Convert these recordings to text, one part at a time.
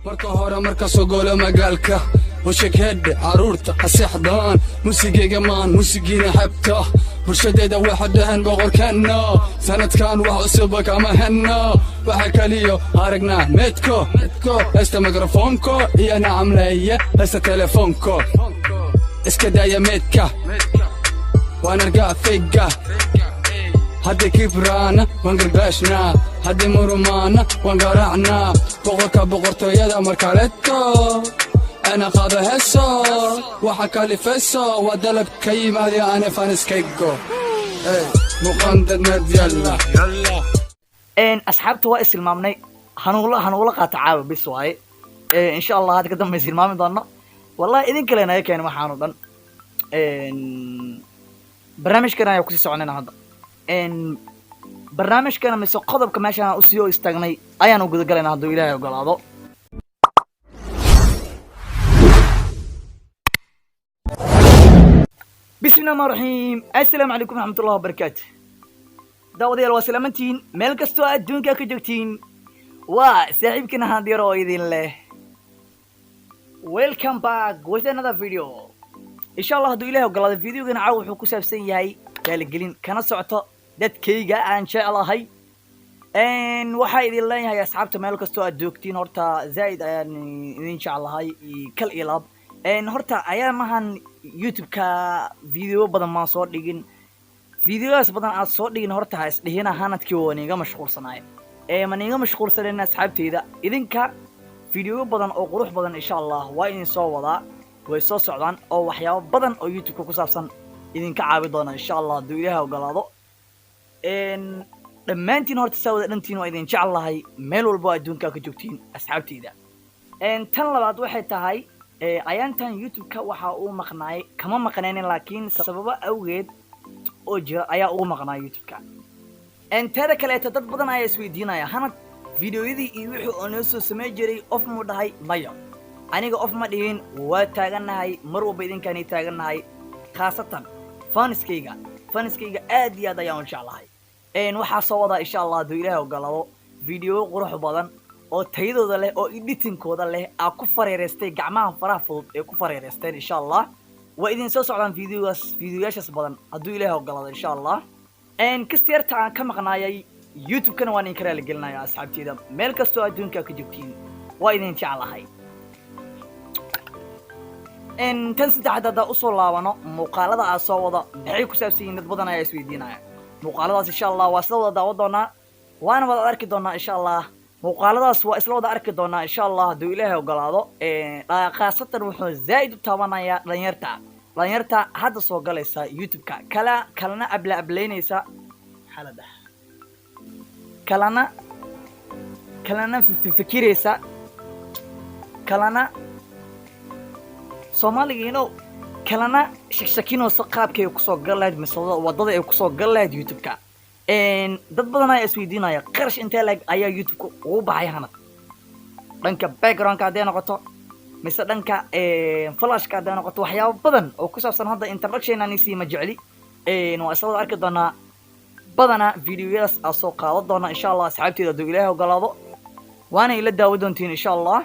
marka hore marka soo golo magaalka وشكهد عرورته السحضان موسيقى جمان موسيقينا حبته برشديدا واحد دهن بغور كنا سنة كان وحسبك أما هنا وحكى ليو هارقنا متكو هستا ميكروفونكو يا نعم ليا هستا تليفونكو اسكدايا متكا وانا رقع ثقة هدي كبرانا وانقلبشنا هدي مرمانا وانقرعنا بغوركا بغورتو يدا مركالتو أنا قاضي هسه وحكى لي فسه ودلب كيم هذي أنا فانس كيكو مقندد نرد يلا إن أصحابته وائس المامني هنقول قاطعة بس واي إن شاء الله هذا قدام يصير مامي ضنا والله إذن كلنا هيك يعني ما حانوضن إن برنامج كنا يكسي سعننا هذا إن برنامج كنا مسوا قضب كماشي أنا أسيو استغني أيانو قد قلنا هذا إلهي وقال هذا بسم الله الرحمن الرحيم السلام عليكم ورحمة الله وبركاته داوديال وسلامتين مeel kasto adduunka ka joogtiin waa saaxiibkina hadir oo idin leh welcome back with another video inshallah haduu ilaahay ogolaado videogan caaw wuxuu ku saabsan yahay galgelin kana socoto dadkayga aan jecelahay waxa idin leeyahay asxaabta meel kasto aad joogtiin horta zaid ayaan idin jecelahay kal ilaab horta ayaamahan YouTube-ka video badan ma soo dhigin videoyaas badan aad soo dhigin horta ha isdhihina hanadkii oo aniga mashquulsanaay maniga mashquulsanayna asxaabteyda idinka video badan oo qurux badan insha Allah waa idin soo wadaa way soo socdaan oo waxyaabo badan oo YouTube-ka ku saabsan idinka caawi doona insha Allah haduu Ilaahay ogolaado dhammaantiin horta sawada dhantiin waa idin jecelahay meel walba adduunka ka joogtiin asxaabteyda tan labaad waxay tahay ayaantan YouTube-ka waxa uu maqnaay kama maqneen laakiin sababo awgeed oo jira ayaa uu maqnaay YouTube-ka tada kale dad badan ayaa isweydiinaya hanad videoyadii iyo wixii oo noo soo sameey jiray of mu dhahay maya aniga of ma dhigin waa taaganahay mar walba idinkaan taaganahay khaasatan fanskayga aad iyo aad ayaan u jeclahay waxa soo wada insha Allah haduu Ilaahay ogolaado video qurux badan oo tayadooda leh oo editing-kooda leh aa ku fareereystay gacmaha faraha fudud ee ku fareereysteen insha Allah waa idin soo socdaan videoyaashaas badan haduu Ilaahay ogolaado insha Allah kastiyarta aan ka maqnaayay YouTube-kana waan idin kala gelinayaa asxaabteyda meel kasto adduunka ka joogtiin waa idin jecelahay tan saddexaad u soo laabano muuqaalada aan soo wada maxay ku saabsan yihiin dad badan ayaa isweydiinaya muuqaaladaas insha Allah waa sida wada daawan doonaa waana wada arki doonaa insha Allah muuqaaladaas waa isla wada arki doonaa insha Allah haduu Ilaahay ogolaado khaasatan wuxuu zaid u taabanayaa dhalinyarta hadda soo galaysa YouTube-ka kalana ableynaysa xalada kalana fikiraysa kalana Soomaaliga kalana shaqshakino qaabkay ku soo galayd mas'uulada wadada ay ku soo galayd YouTube-ka dad badan ayaa isweydiinaya qarash intee lag ayaa YouTube-ka ugu baxay hanad dhanka background-ka hadday noqoto mise dhanka flash-ka hadday noqoto waxyaabo badan oo ku saabsan hadda introduction aan isii ma jecli waa isla wada arki doonaa badana videoyadaas aan soo qaadan doona insha Allah asxaabteyda haduu Ilaahay ogolaado waana ila daawo doontiin insha Allah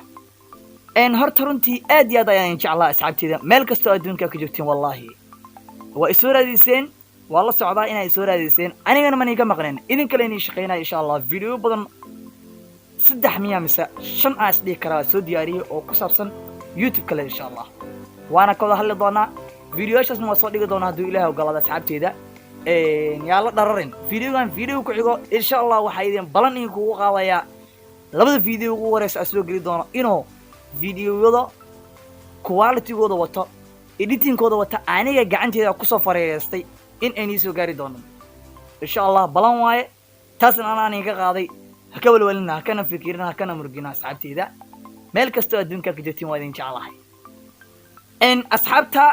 horta runtii aad iyo aad ayaan jeclahay asxaabteyda meel kastoo adduunka ka joogtiin wallahi waa isoo raadiseen waa la socdaa inay soo raadiseen anigana ma niga maqneen idin kale inay shaqeynaa insha Allah video badan 3 mise 5 aas dhig karaa soo diyaariyay oo ku saabsan YouTube kale insha Allah waana ka wada hadli doonaa videoyaashaasna waa soo dhigi doonaa haduu Ilaahay ogolaado asxaabteyda yaa la dhararin videogan video ku xigo insha Allah waxa idin balan in kugu qaadaya labada video ugu wareysa soo gali doono inoo videoyada quality-gooda wato editing-kooda wata aniga gacanteeda ku soo fareereystay in ay soo gaari doonaan insha Allah balan waaye taasna aan iga qaaday haka walwalina kana fikirina kana murgina asxaabteyda meel kasto adduunka ka joogtiin waa idin jecelahay asxaabta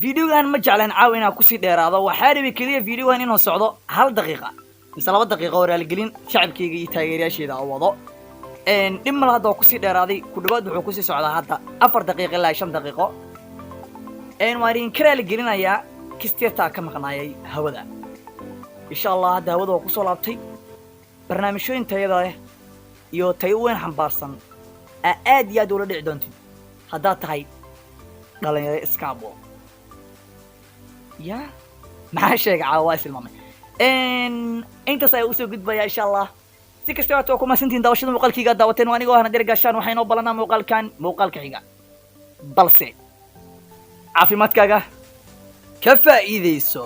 videogan ma jeclaan caawina ku sii dheeraado waxa rabi kaliya videogan inuu socdo 1 daqiiqo mise 2 daqiiqo oo raalgelin shacabkayga iyo taageerayaasheeda oo wado dhimma hadda ku sii dheeraaday ku dhawaad wuxuu ku sii socdaa hadda 4 daqiiqo ilaa 5 daqiiqo maarin raalgelinayaa kastiyarta ka maqnaayay hawada insha Allah hadda hawada ku soo laabtay barnaamijyada tayada leh iyo tayo weyn xambaarsan aad iyo aad ula dhici doontid haddaad tahay dhalinyaro iskaabo ya maxaa sheega caawa waa istilmaamay intaas ayaa usoo gudbaya insha allah si kastaba waa ku mahadsantihiin daawashada muuqaalkayga daawateen waa anigoo ahna dir gaashaan waxaa inoo balanaa muuqaalka xiga balse caafimaadkaaga ka faa'iidayso